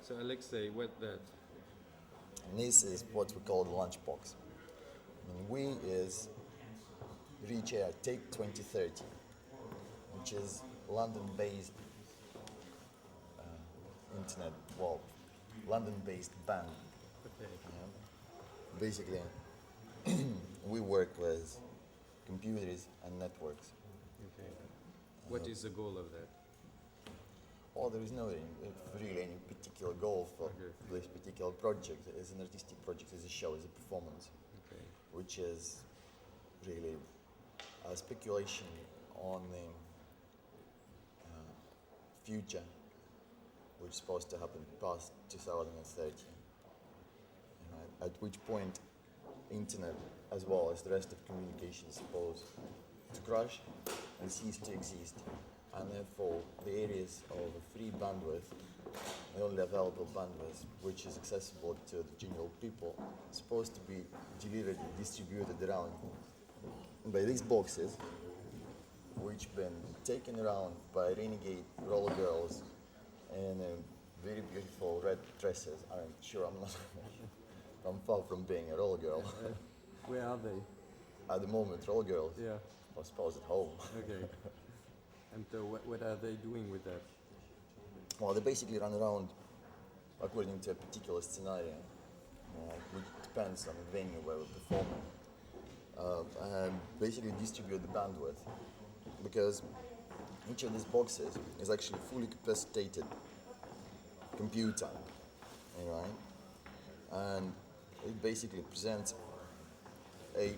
So Alexei, what that? And this is what we call the lunchbox. And we is Richair Take 2030, which is London-based internet, well, London-based band. Okay. Basically, we work with computers and networks. Okay. What is the goal of that? Well, there is no really any particular goal for this particular project. It's an artistic project, as a show, as a performance, Okay. which is really a speculation on the future, which is supposed to happen past 2030. At which point, internet, as well as the rest of communication, is supposed to crash and cease to exist. And therefore, the areas of free bandwidth, the only available bandwidth, which is accessible to the general people, is supposed to be delivered and distributed around by these boxes, which been taken around by renegade roller girls in very beautiful red dresses. I'm sure I'm not. I'm far from being a roller girl. Where are they? At the moment, roller girls, Yeah. I suppose, at home. Okay. And what are they doing with that? Well, they basically run around according to a particular scenario, which depends on the venue where we're performing, and basically distribute the bandwidth, because each of these boxes is actually a fully capacitated computer, right? And it basically presents a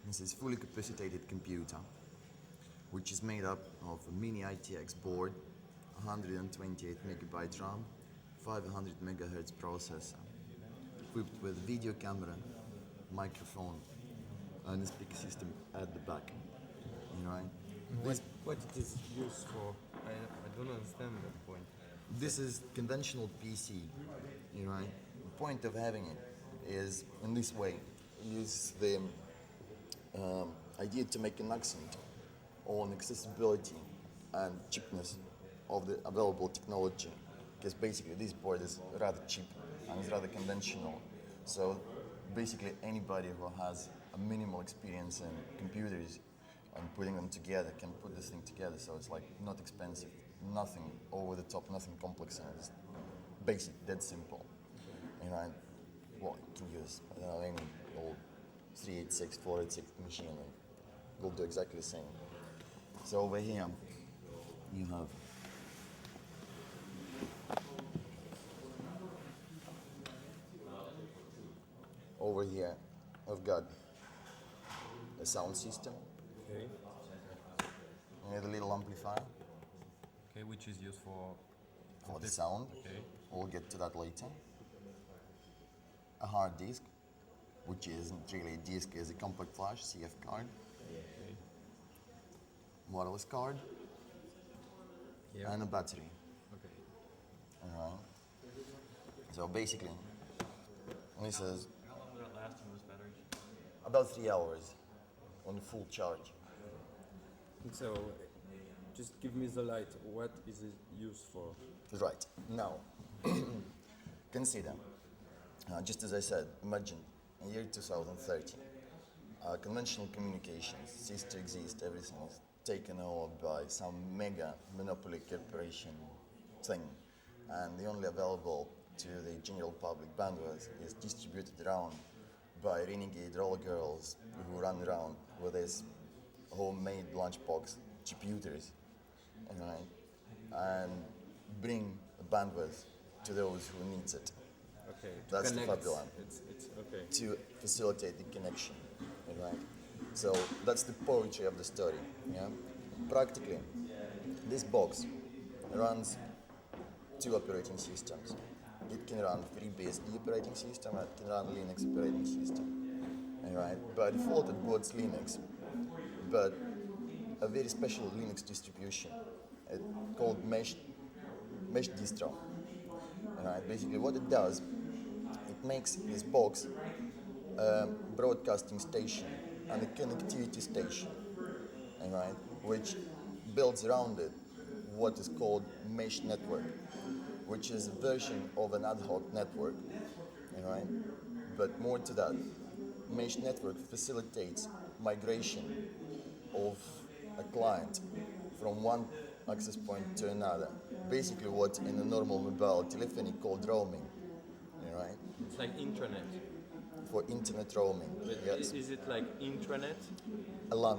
This is fully capacitated computer, which is made up of a mini ITX board, 128 megabyte RAM, 500 megahertz processor, equipped with video camera, microphone, and a speaker system at the back. Right? What it is used for? I don't understand that point. This is conventional PC. Right? The point of having it is in this way. Use the idea to make an accent on accessibility and cheapness of the available technology, because basically this board is rather cheap and is rather conventional. So basically anybody who has a minimal experience in computers and putting them together can put this thing together. So it's like not expensive, nothing over the top, nothing complex, and it's basic, dead simple. And well, you can use any old 386, 486 machine, and will do exactly the same. So over here, you have I've got a sound system. Okay. And a little amplifier Okay, which is used for the sound. Okay. We'll get to that later. A hard disk, which isn't really a disk, is a compact flash CF card. Okay. Wireless card, Yeah. and a battery. Okay. Alright. So basically, this is How long will it last on those batteries? about 3 hours on full charge. So, just give me the light. What is it used for? Right. Now, consider, just as I said, imagine in year 2030, conventional communications cease to exist, everything is taken over by some mega monopoly corporation thing, and the only available to the general public bandwidth is distributed around by renegade roller girls who run around with this homemade lunchbox computers, and bring bandwidth to those who needs it. Okay. That's the connect. formula. It's okay. To facilitate the connection, right? So that's the poetry of the story. Yeah. Practically, this box runs 2 operating systems. It can run FreeBSD operating system, and it can run Linux operating system. Right? By default, it boots Linux, but a very special Linux distribution called Mesh distro. Right? Basically, what it does, it makes this box a broadcasting station and a connectivity station, right? Which builds around it what is called mesh network, which is a version of an ad hoc network, right? But more to that, mesh network facilitates migration of a client from one access point to another. Basically, what in a normal mobile telephony called roaming, right? It's like intranet. For internet roaming, But yes. is it like intranet? A LAN,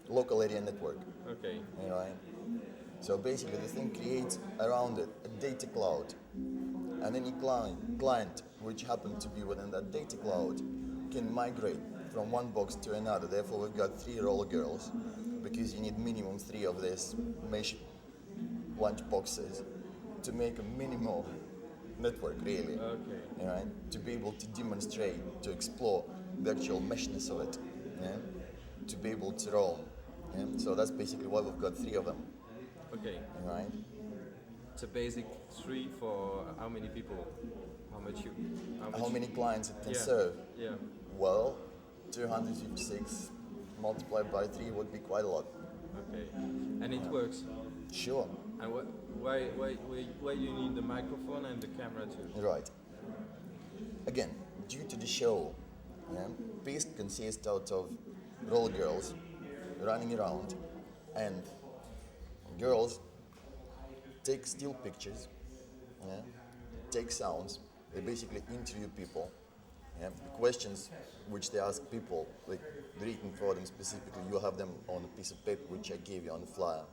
local area network, Okay. right? So basically, the thing creates around it a data cloud, and any client which happens to be within that data cloud can migrate from one box to another. Therefore, we've got 3 roll girls, because you need minimum 3 of these mesh lunch boxes to make a minimal network, really. Okay. Right? To be able to demonstrate, to explore the actual meshness of it, yeah? To be able to roam. Yeah? So that's basically why we've got 3 of them, Okay. right? It's a basic 3 for how many people? How much you? How many clients it can Yeah. serve? Yeah. Well, 256 multiplied by 3 would be quite a lot. Okay. And it works. Sure, And why do you need the microphone and the camera too? right. Again, due to the show, yeah, Beast consists out of roll girls running around, and girls take still pictures, yeah, take sounds. They basically interview people. Yeah. The questions which they ask people, like written for them specifically, you have them on a piece of paper which I gave you on the flyer,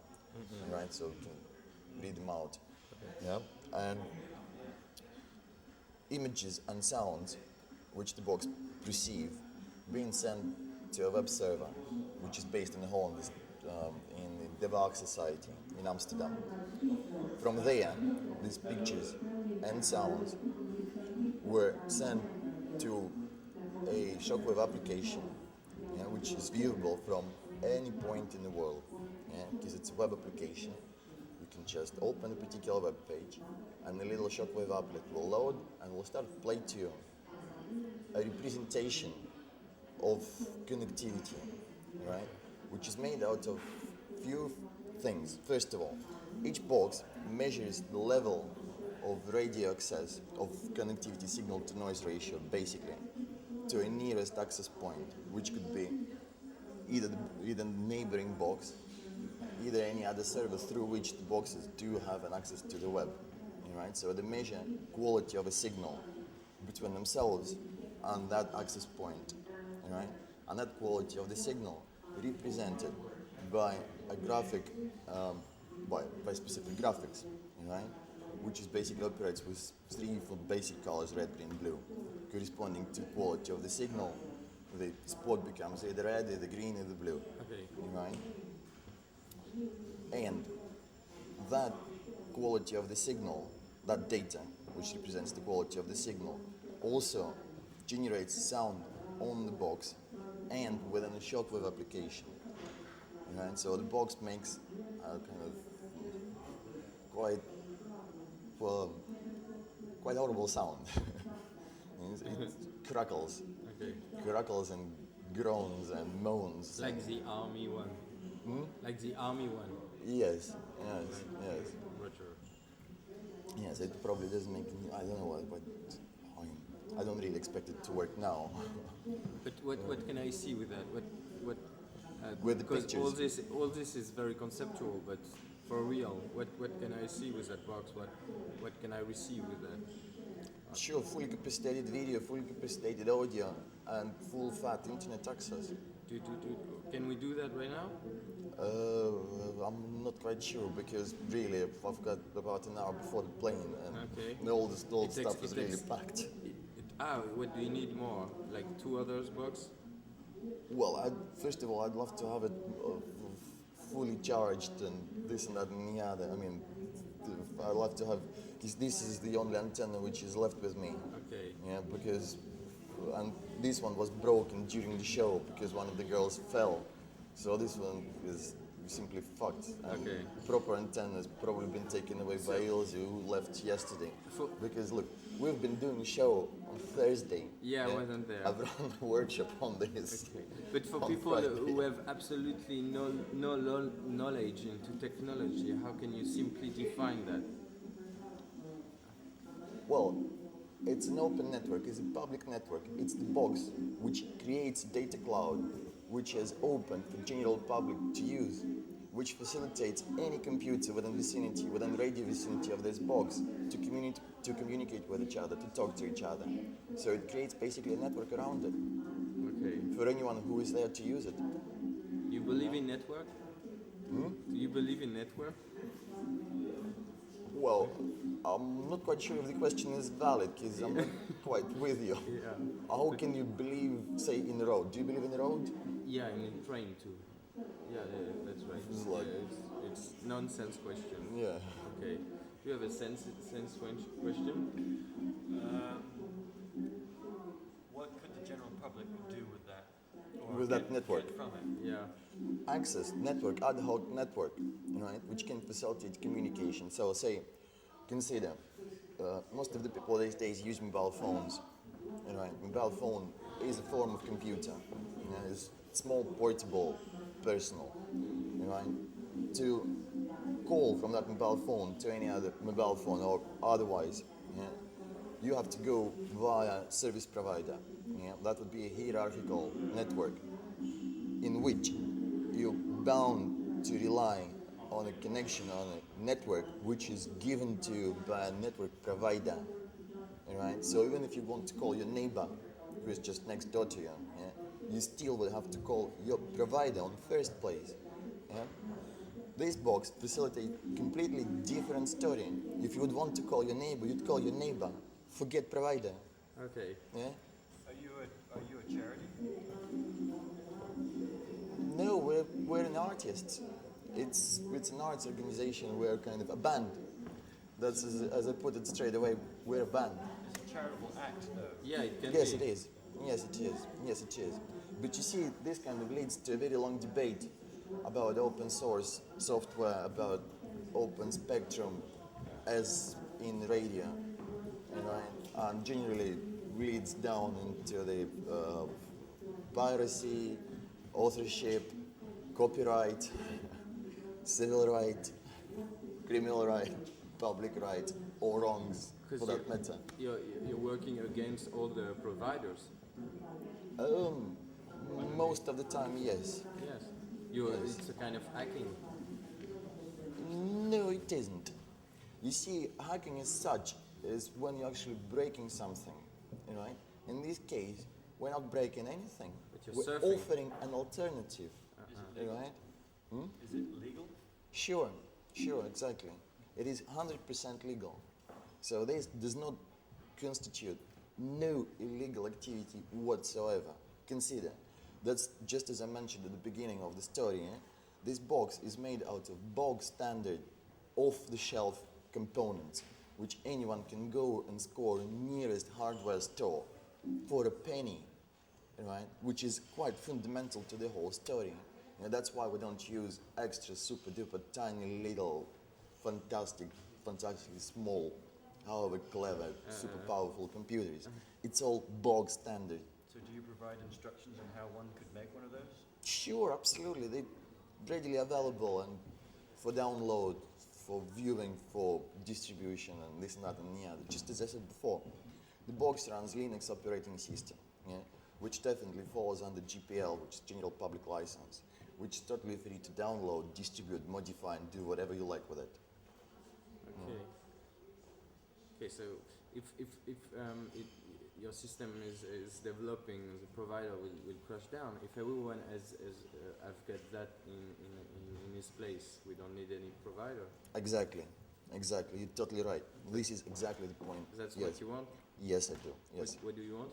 right? So you can read them out. Yeah. And images and sounds which the box perceive being sent to a web server, which is based in Holland, in the De Waag Society in Amsterdam. From there, these pictures and sounds were sent to a shockwave application, yeah, which is viewable from any point in the world, because it's a web application. You can just open a particular web page, and the little shockwave applet will load and will start to play to you a representation of connectivity, right? Which is made out of few things. First of all, each box measures the level of radio access, of connectivity signal to noise ratio, basically, to a nearest access point, which could be either the neighboring box, either any other service through which the boxes do have an access to the web, right? So they measure quality of a signal between themselves and that access point, right? And that quality of the signal represented by a graphic, by specific graphics, right? Which is basically operates with 3 basic colors, red, green, blue, corresponding to quality of the signal. The spot becomes either red, either green, either blue, Okay. right? And that quality of the signal, that data, which represents the quality of the signal, also generates sound on the box and within a shockwave application. Right? So the box makes a kind of quite audible sound. it crackles, Okay. crackles and groans and moans. Like the army one. Like the army one. Yes. Roger. Yes, it probably doesn't make. I don't know what I don't really expect it to work now. But what can I see with that? What With the because pictures. all this is very conceptual, but for real, what can I see with that box? What can I receive with that? Sure, fully capacitated video, fully capacitated audio, and full fat internet access. Can we do that right now? I'm not quite sure because really I've got about an hour before the plane, and Okay. all the It takes- stuff is it really takes- packed. What do you need more? Like 2 others box? Well, first of all, I'd love to have it fully charged and this and that and the other. I mean, I'd love to have, because this is the only antenna which is left with me. Okay. Yeah, because, and this one was broken during the show because one of the girls fell. So this one is simply fucked. And Okay. proper antennas probably been taken away by Ilse, who left yesterday. Because look, we've been doing a show on Thursday. Yeah, I wasn't there. I've run a workshop on this. Okay. But for on people Friday. who have absolutely no knowledge into technology, how can you simply define that? Well, it's an open network, it's a public network. It's the box which creates data cloud, which is open for general public to use, which facilitates any computer within radio vicinity of this box to communicate with each other, to talk to each other. So it creates basically a network around it Okay. for anyone who is there to use it. You believe in network? Do you believe in network? Well, I'm not quite sure if the question is valid because I'm not quite with you. Yeah. How can you believe, say, in the road? Do you believe in the road? Yeah, and in train too. Yeah, that's right. It's like- It's nonsense question. Yeah. Okay. Do you have a sense question? What could the general public do with that? Or With that network? get from it? Yeah. Access network, ad hoc network, right, which can facilitate communication. So, say, consider most of the people these days use mobile phones. Right, mobile phone is a form of computer. It's small, portable, personal. Right, to call from that mobile phone to any other mobile phone or otherwise, you have to go via service provider. That would be a hierarchical network in which you're bound to rely on a connection on a network which is given to you by a network provider. Right? So even if you want to call your neighbor who is just next door to you, you still will have to call your provider on first place. This box facilitates completely different story. If you would want to call your neighbor, you'd call your neighbor. Forget provider. Okay. Yeah? Are you a charity? No, we're an artist. It's an arts organization. We're kind of a band. That's as I put it straight away. We're a band. It's a charitable act, though. Yeah, it can Yes, be. it is. Yes, it is. Yes, it is. But you see, this kind of leads to a very long debate about open source software, about open spectrum, as in radio, and generally leads down into the piracy, authorship, copyright, civil right, criminal right, public right, or wrongs for 'Cause that matter. You're working against all the providers. Most of the time, yes. Yes. Yes. It's a kind of hacking. No, it isn't. You see, hacking as such is when you're actually breaking something, right? In this case, we're not breaking anything. But you're We're surfing. offering an alternative, Is it legal? right? Is it legal? Sure, exactly. It is 100% legal. So this does not constitute no illegal activity whatsoever. Consider, that's just as I mentioned at the beginning of the story, this box is made out of bog standard, off-the-shelf components, which anyone can go and score in nearest hardware store for a penny, right? Which is quite fundamental to the whole story. That's why we don't use extra super duper tiny little fantastically small, however clever, super powerful computers. It's all bog standard. So do you provide instructions on how one could make one of those? Sure, absolutely. They're readily available and for download, for viewing, for distribution, and this and that and the other. Just as I said before, the box runs Linux operating system, which definitely falls under GPL, which is General Public License, which is totally free to download, distribute, modify, and do whatever you like with it. Okay. Okay, so if your system is developing, the provider will crash down. If everyone have got that in his place, we don't need any provider. Exactly. You're totally right. This is exactly the point. That's Yes. what you want? Yes, I do. Yes. What do you want?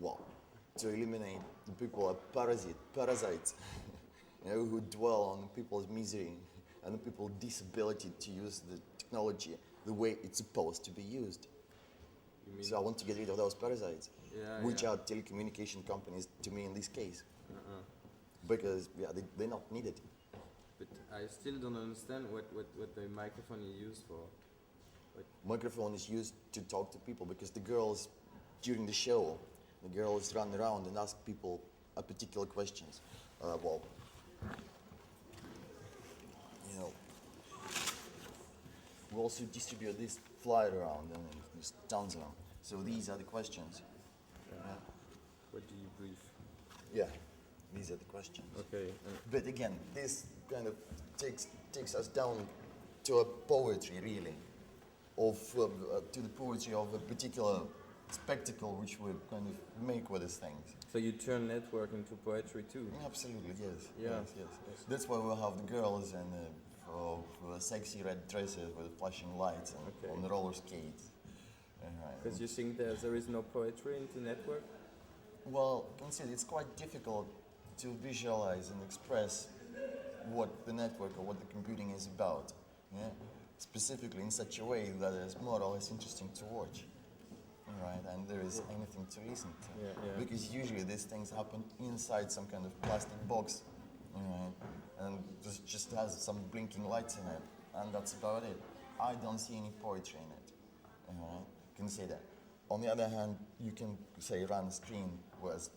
Well, to eliminate the people are parasites, who dwell on people's misery and the people's disability to use the technology the way it's supposed to be used. You mean? So I want to get rid of those parasites, Yeah, which yeah. are telecommunication companies to me in this case, because they're not needed. I still don't understand what the microphone is used for. Microphone is used to talk to people because the girls, during the show, the girls run around and ask people a particular questions. Well, you know, we also distribute this flyer around and there's tons of them. So these are the questions. What do you brief? Yeah, these are the questions. Okay. But again, this kind of takes us down to a poetry, really, of to the poetry of a particular spectacle which we kind of make with these things. So you turn network into poetry too? Absolutely, yes. Yeah. Yes. That's why we have the girls and sexy red dresses with flashing lights and on the roller skates. Because you think there is no poetry into network? Well, consider it's quite difficult to visualize and express what the network or what the computing is about. Yeah? Specifically in such a way that is more or less interesting to watch. Right, and there is anything to listen to. Yeah. Because usually these things happen inside some kind of plastic box, right? And this just has some blinking lights in it, and that's about it. I don't see any poetry in it. Right? Consider. On the other hand, you can say run a screen with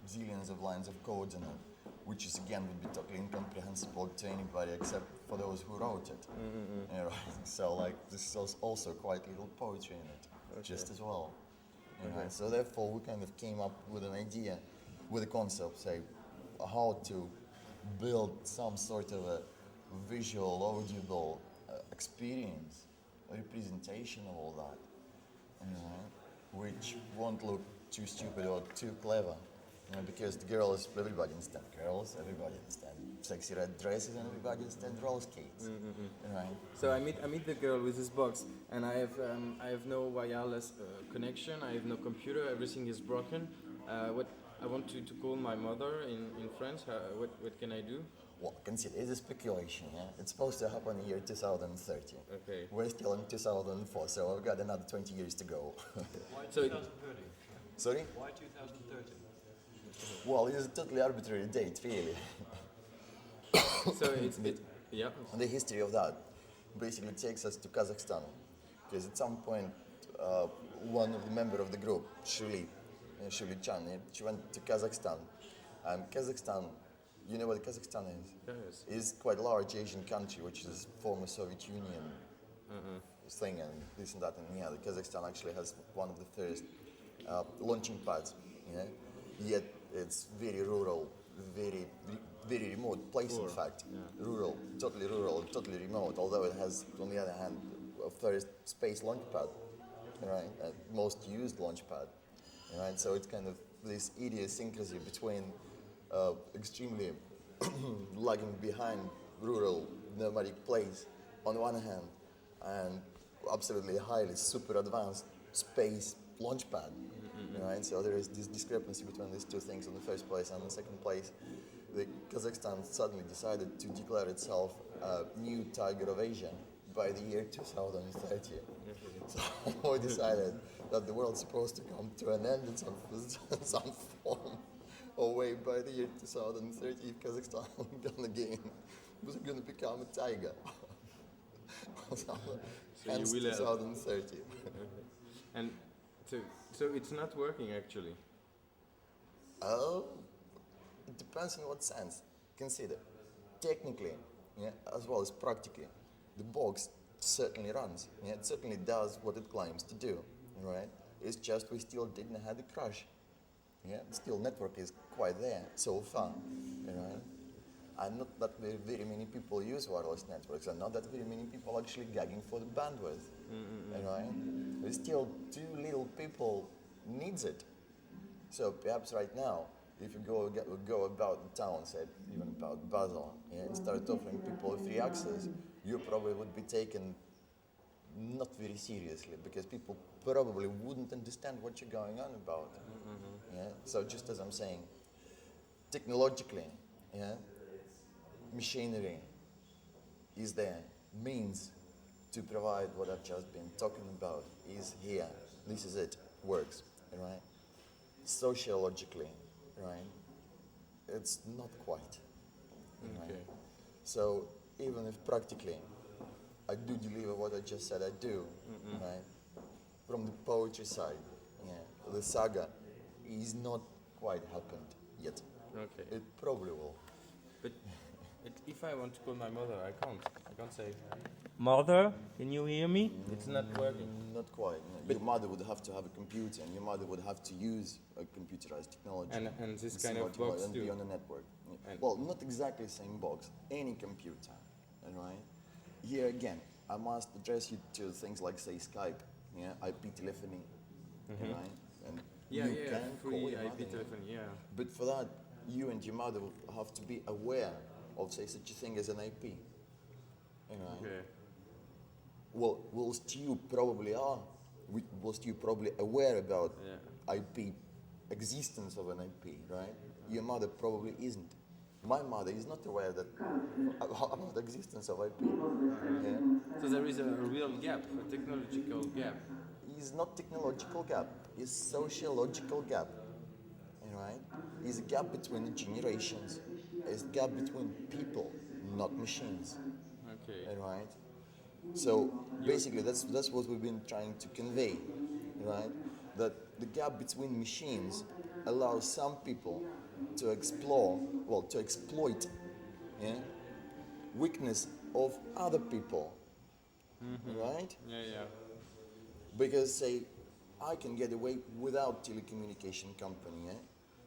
zillions of lines of code in it, which is again would be totally incomprehensible to anybody except for those who wrote it. Yeah, right? So like this is also quite little poetry in it. Just as well. Right? So therefore we kind of came up with an idea, with a concept, say, how to build some sort of a visual, audible experience, a representation of all that, which won't look too stupid or too clever. Because the girls, everybody understands girls, everybody understands sexy red dresses, and everybody understands roller skates. Right? So I meet the girl with this box, and I have no wireless connection. I have no computer. Everything is broken. What I want to call my mother in France. What can I do? Well, consider it's a speculation. Yeah, it's supposed to happen in year 2030. Okay. We're still in 2004, so I've got another 20 years to go. Why So 2030? Sorry? Why 2030? Well, it's a totally arbitrary date, really. So yeah. And the history of that basically takes us to Kazakhstan, because at some point, one of the members of the group, Shuli Chan, she went to Kazakhstan. Kazakhstan, you know what Kazakhstan is? Yes. Is quite a large Asian country, which is former Soviet Union thing, and this and that, and yeah, Kazakhstan actually has one of the first launching pads. Yeah? Yet it's very rural, very remote place. In fact, rural, totally remote. Although it has, on the other hand, a first space launch pad, right? Most used launch pad, right? So it's kind of this idiosyncrasy between extremely lagging behind rural nomadic place on one hand, and absolutely highly super advanced space launch pad. Right? So there is this discrepancy between these two things in the first place, and in the second place, the Kazakhstan suddenly decided to declare itself a new tiger of Asia by the year 2030. So we decided that the world's supposed to come to an end in some form or way by the year 2030 if Kazakhstan was going to become a tiger. Hence you will 2030. And so it's not working actually. Oh, it depends on what sense. Consider, technically, yeah, as well as practically, the box certainly runs. Yeah, it certainly does what it claims to do. Right? It's just we still didn't have the crash. Yeah, still network is quite there so far. Right? And not that very many people use wireless networks, and not that very many people actually gagging for the bandwidth. Right? There's still too little people needs it. So perhaps right now, if you go about the town, say even about Basel, yeah, and start offering people free access, you probably would be taken not very seriously, because people probably wouldn't understand what you're going on about. Yeah? So just as I'm saying, technologically, yeah, machinery is there, means to provide what I've just been talking about is here. This is it, works, right? Sociologically, right? It's not quite. Right? Okay. So even if practically I do deliver what I just said I do, right? From the poetry side, yeah, the saga is not quite happened yet. Okay. It probably will. But if I want to call my mother, I can't. I can't say, Mother, can you hear me? It's not working. Not quite. No. Your mother would have to have a computer, and your mother would have to use a computerized technology. And this It's kind of not box and too. be on a network. And- Well, not exactly the same box. Any computer, all right? Here again, I must address you to things like, say, Skype, yeah, IP telephony, right? And Yeah, you yeah, can call free your IP mother, telephone, yeah. But for that, you and your mother will have to be aware of, say, such a thing as an IP, right? Okay. Well, whilst you probably are, whilst you probably aware about IP, existence of an IP, right? Your mother probably isn't. My mother is not aware that about the existence of IP. Yeah? So there is a real gap, a technological gap. It's not technological gap. It's sociological gap. Right? It's a gap between the generations. It's a gap between people, not machines. Okay. Right? So basically, that's what we've been trying to convey, right? That the gap between machines allows some people to explore, well, to exploit, yeah, weakness of other people, right? Yeah, yeah. Because say, I can get away without telecommunication company, yeah?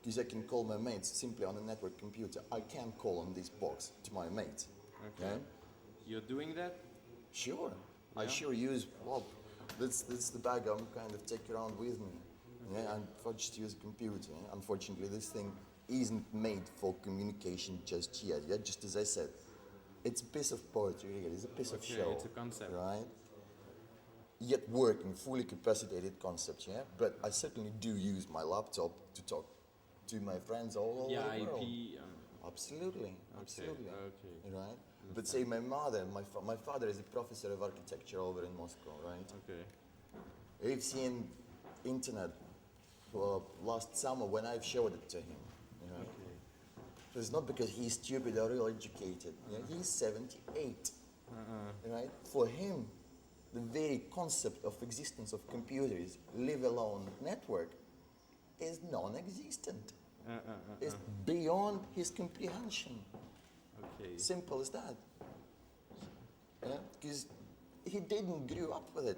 Because I can call my mates simply on a network computer. I can call on this box to my mates. Okay. Yeah? You're doing that? Sure. I Yeah. sure use, well, that's the bag I'm kind of take around with me. Yeah, and I just use a computer. Yeah? Unfortunately, this thing isn't made for communication just yet. Yeah, just as I said, it's a piece of poetry, really. It's a piece of Okay, show. it's a concept. Right? Yet working, fully capacitated concept, yeah? But I certainly do use my laptop to talk to my friends all Yeah, over the world. IP. Absolutely, absolutely. Okay. Right? But say my mother, my father is a professor of architecture over in Moscow, right? Okay. I've seen internet last summer when I've showed it to him. You know? Okay. It's not because he's stupid or ill-educated. You know? He's 78, right? For him, the very concept of existence of computers, live alone network, is non-existent. It's beyond his comprehension. Okay. Simple as that. Yeah, because he didn't grow up with it.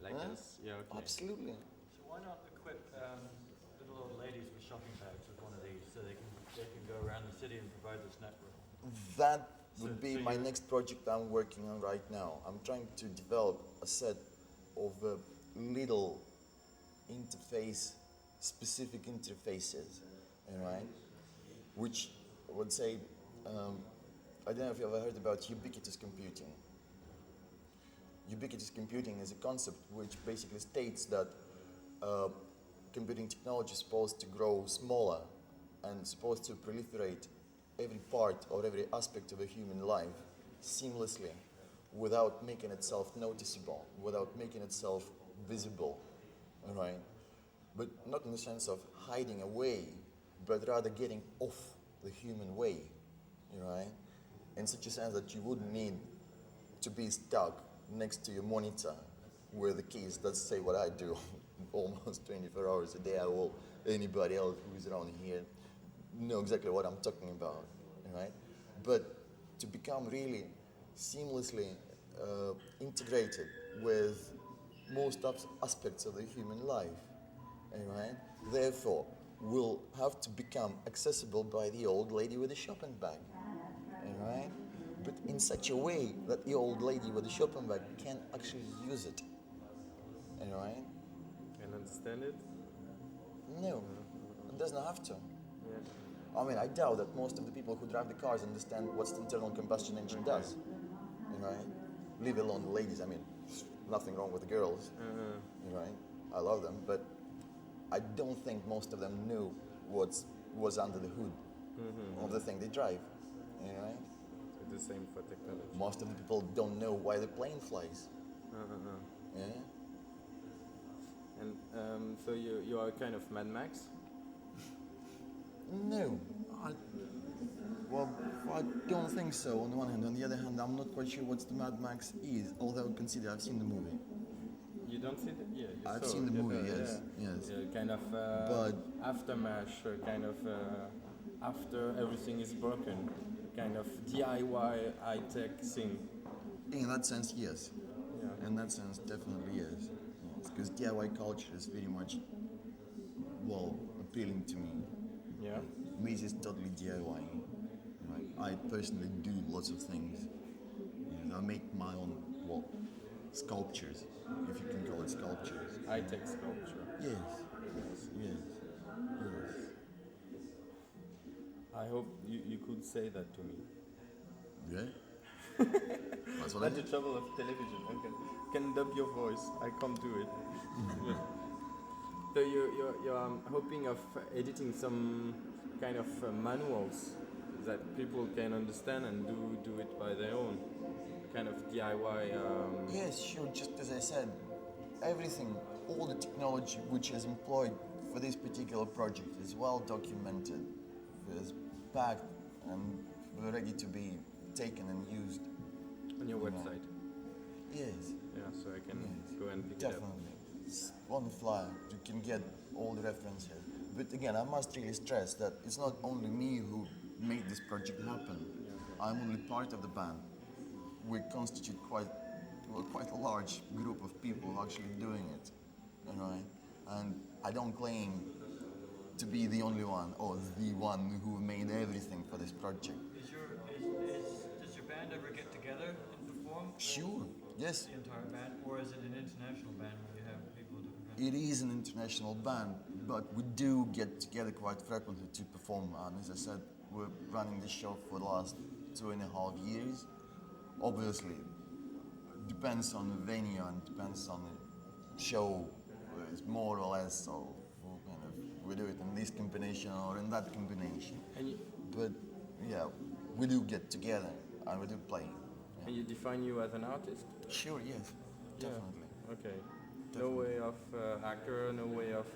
Like Huh? us. Yeah, okay. Absolutely. So why not equip little old ladies with shopping bags with one of these so they can go around the city and provide this network? That would be So my you- next project I'm working on right now. I'm trying to develop a set of little interface, specific interfaces, right? Which I would say, I don't know if you've ever heard about ubiquitous computing. Ubiquitous computing is a concept which basically states that computing technology is supposed to grow smaller and supposed to proliferate every part or every aspect of a human life seamlessly without making itself noticeable, without making itself visible, right? But not in the sense of hiding away, but rather getting off the human way, right? In such a sense that you wouldn't need to be stuck next to your monitor with the keys. Let's say what I do almost 24 hours a day. I will, anybody else who's around here know exactly what I'm talking about, right? But to become really seamlessly integrated with most aspects of the human life, right? Therefore, will have to become accessible by the old lady with the shopping bag, right? But in such a way that the old lady with the shopping bag can actually use it, right? Can understand it? No, it doesn't have to. Yeah. I mean, I doubt that most of the people who drive the cars understand what the internal combustion engine does, right? Leave alone the ladies. I mean, nothing wrong with the girls, right? I love them, but I don't think most of them knew what's under the hood of the thing they drive, right? So the same for technology. Most of the people don't know why the plane flies. Yeah? And so you are kind of Mad Max? No. Well, I don't think so. On the one hand, on the other hand, I'm not quite sure what the Mad Max is. Although consider I've seen the movie. You don't see that? Yeah, you I've saw seen the it, movie. yeah. Yes, yes. Yeah, kind of But aftermath, kind of after everything is broken, kind of DIY high-tech thing. in that sense, yes. Yeah. In that sense, definitely yes. Because DIY culture is very much, well, appealing to me. Yeah. Maze is totally DIY. Right? I personally do lots of things. I make my own, well, sculptures, if you can call it sculptures. High-tech sculpture. Yes, yes. I hope you could say that to me. Yeah? That's what I That's the did. trouble of television. I can dub your voice. I can't do it. Yeah. So you're hoping of editing some kind of manuals that people can understand and do it by their own. Kind of DIY. Yes, sure, just as I said, everything, all the technology which is employed for this particular project is well documented, is packed and ready to be taken and used. On your website. Yes, Yeah, so I can Yes, go and pick definitely. It's on the fly, you can get all the references. But again, I must really stress that it's not only me who made this project happen. I'm only part of the band. We constitute quite a large group of people actually doing it, right? And I don't claim to be the only one or the one who made everything for this project. Does your band ever get together and perform? Sure, yes, The entire band, or is it an international band where you have people of different it bands? is an international band, but we do get together quite frequently to perform. And as I said, we're running this show for the last 2.5 years. Obviously, depends on the venue and depends on the show. It's more or less so. We do it in this combination or in that combination. And you, But yeah, we do get together and we do play. and you define you as an artist? Sure, yes, Yeah. definitely. Okay. No Definitely. way of hacker, no way of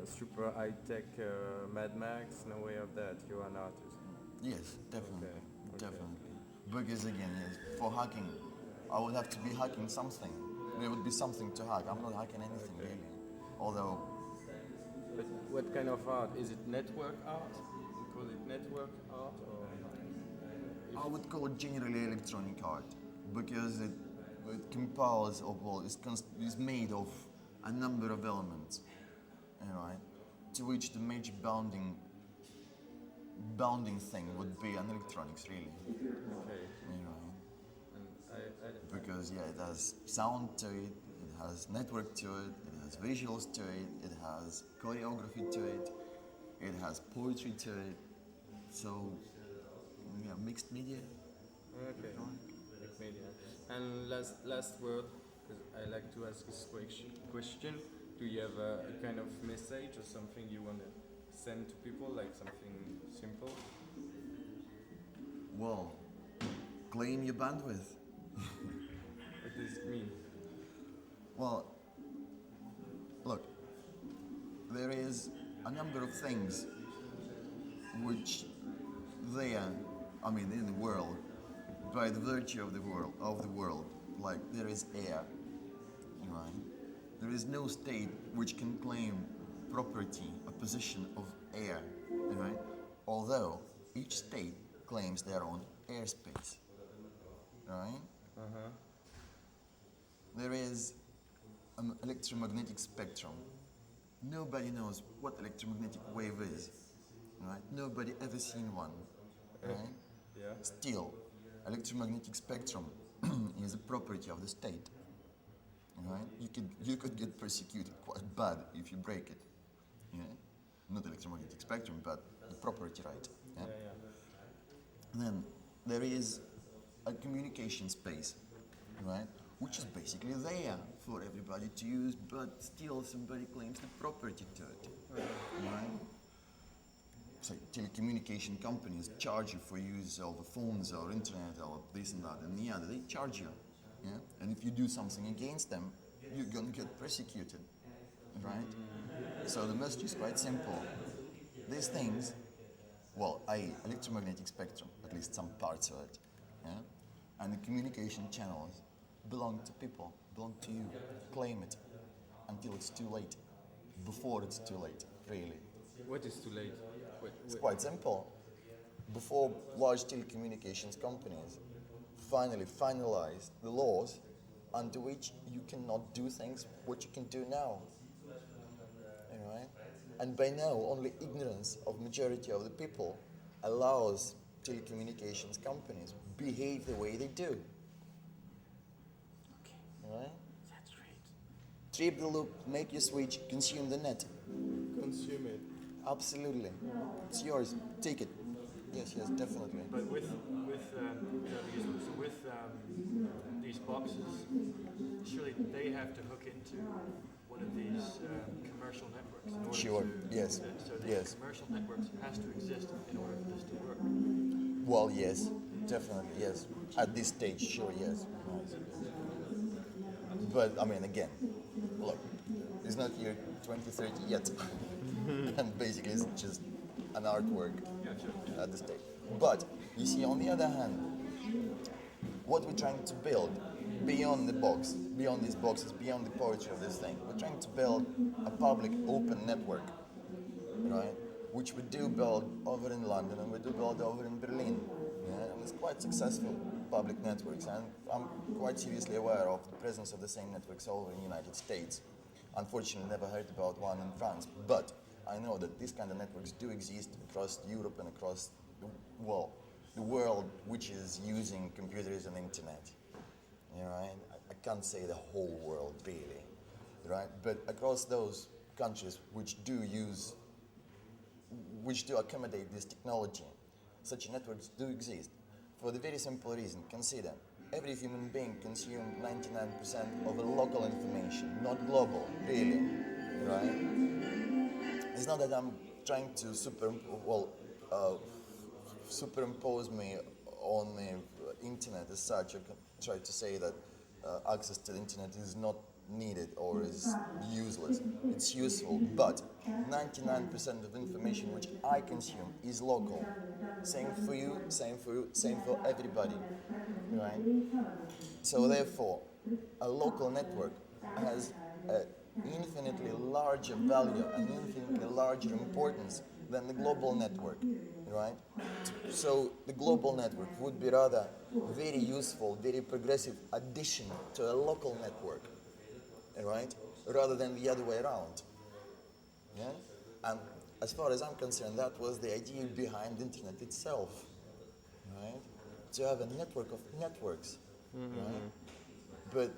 super high-tech Mad Max, no way of that. You're an artist. Yes, definitely, Okay, okay. definitely. Because again, yes, for hacking, I would have to be hacking something. There would be something to hack. I'm not hacking anything Okay. really. Although, But what kind of art? Is it network art? You call it network art, or I would call it generally electronic art because it compiles of, well, is made of a number of elements, right? To which the major bounding thing would be an electronics, really. okay? You know, And I because yeah, it has sound to it, it has network to it, it has visuals to it, it has choreography to it, it has poetry to it. So yeah, mixed media. okay. Like media. And last word, because I like to ask this question. Do you have a kind of message or something you want to send to people, like something simple? Well, claim your bandwidth. What does it mean? Well, look, there is a number of things which in the world, by the virtue of the world, like there is air, right? There is no state which can claim property, a position of air, right? Although each state claims their own airspace, right? There is an electromagnetic spectrum. Nobody knows what electromagnetic wave is, right? Nobody ever seen one, right? Yeah. Still, electromagnetic spectrum is a property of the state, right? You could get persecuted quite bad if you break it, yeah? Not electromagnetic spectrum, but the property right. Yeah? Then there is a communication space, right? Which is basically there for everybody to use, but still somebody claims the property to it, right? So telecommunication companies charge you for use of the phones or internet or this and that and the other. They charge you, yeah? And if you do something against them, you're gonna get persecuted, right? So the message is quite simple. These things, well, electromagnetic spectrum, at least some parts of it, yeah? And the communication channels belong to people, belong to you. Claim it until it's too late. Before it's too late, really. What is too late? It's quite simple. Before large telecommunications companies finally finalize the laws under which you cannot do things what you can do now. Right? And by now, only ignorance of majority of the people allows telecommunications companies behave the way they do. Right? That's great. Trip the loop, make your switch, consume the net. Consume it. Absolutely. It's yours. Take it. Yes, definitely. But with these boxes, surely they have to hook into one of these commercial networks in order Sure. to. Yes. So the Yes. commercial networks has to exist in order for this to work. Well, yes, definitely, yes. At this stage, sure, yes. But, I mean, again, look, it's not year 2030 yet. And basically, it's just an artwork at this stage. But, you see, on the other hand, what we're trying to build beyond the box, beyond these boxes, beyond the poetry of this thing, we're trying to build a public open network, right? Which we do build over in London and we do build over in Berlin. Yeah? And it's quite successful public networks, and I'm quite seriously aware of the presence of the same networks over in the United States. Unfortunately, never heard about one in France, but I know that these kind of networks do exist across Europe and across the world which is using computers and internet. You know, right? I can't say the whole world really, right? But across those countries which do accommodate this technology, such networks do exist. For the very simple reason, consider, every human being consumes 99% of the local information, not global, really, right? It's not that I'm trying to superimpose me on the internet as such. I try to say that access to the internet is not needed or is useless. It's useful, but 99% of the information which I consume is local. Same for you, same for you, same for everybody, right? So therefore, a local network has an infinitely larger value and infinitely larger importance than the global network, right? So the global network would be rather very useful, very progressive addition to a local network, right? Rather than the other way around. Yeah? And as far as I'm concerned, that was the idea behind the internet itself, right? To have a network of networks, right? But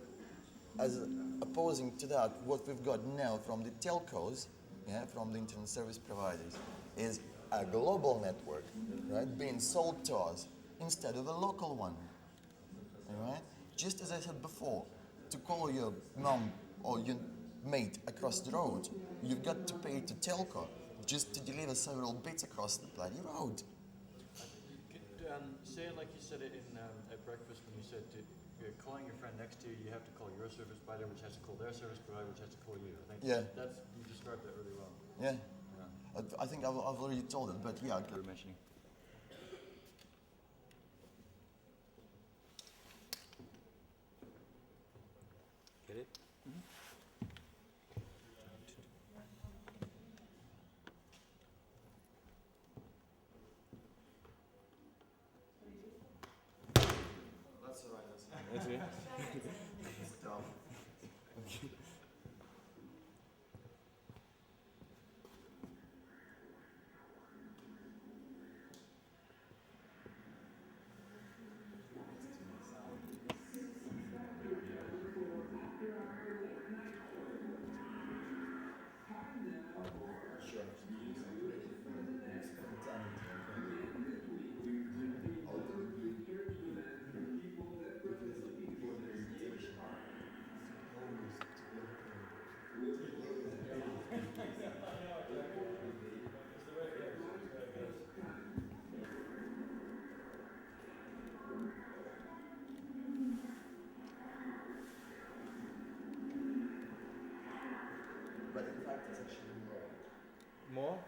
as opposing to that, what we've got now from the telcos, from the internet service providers, is a global network, right, being sold to us instead of a local one, right? Just as I said before, to call your mom or your mate across the road, you've got to pay to telco just to deliver several bits across the bloody road. Say it like you said it in at breakfast when you said you're calling your friend next to you, you have to call your service provider, which has to call their service provider, which has to call you. I think you described that really well. Yeah. I think I've already told it, but yeah. You were mentioning. Get it? That's all right. That's it? It's dumb. But in fact, it's actually more. More?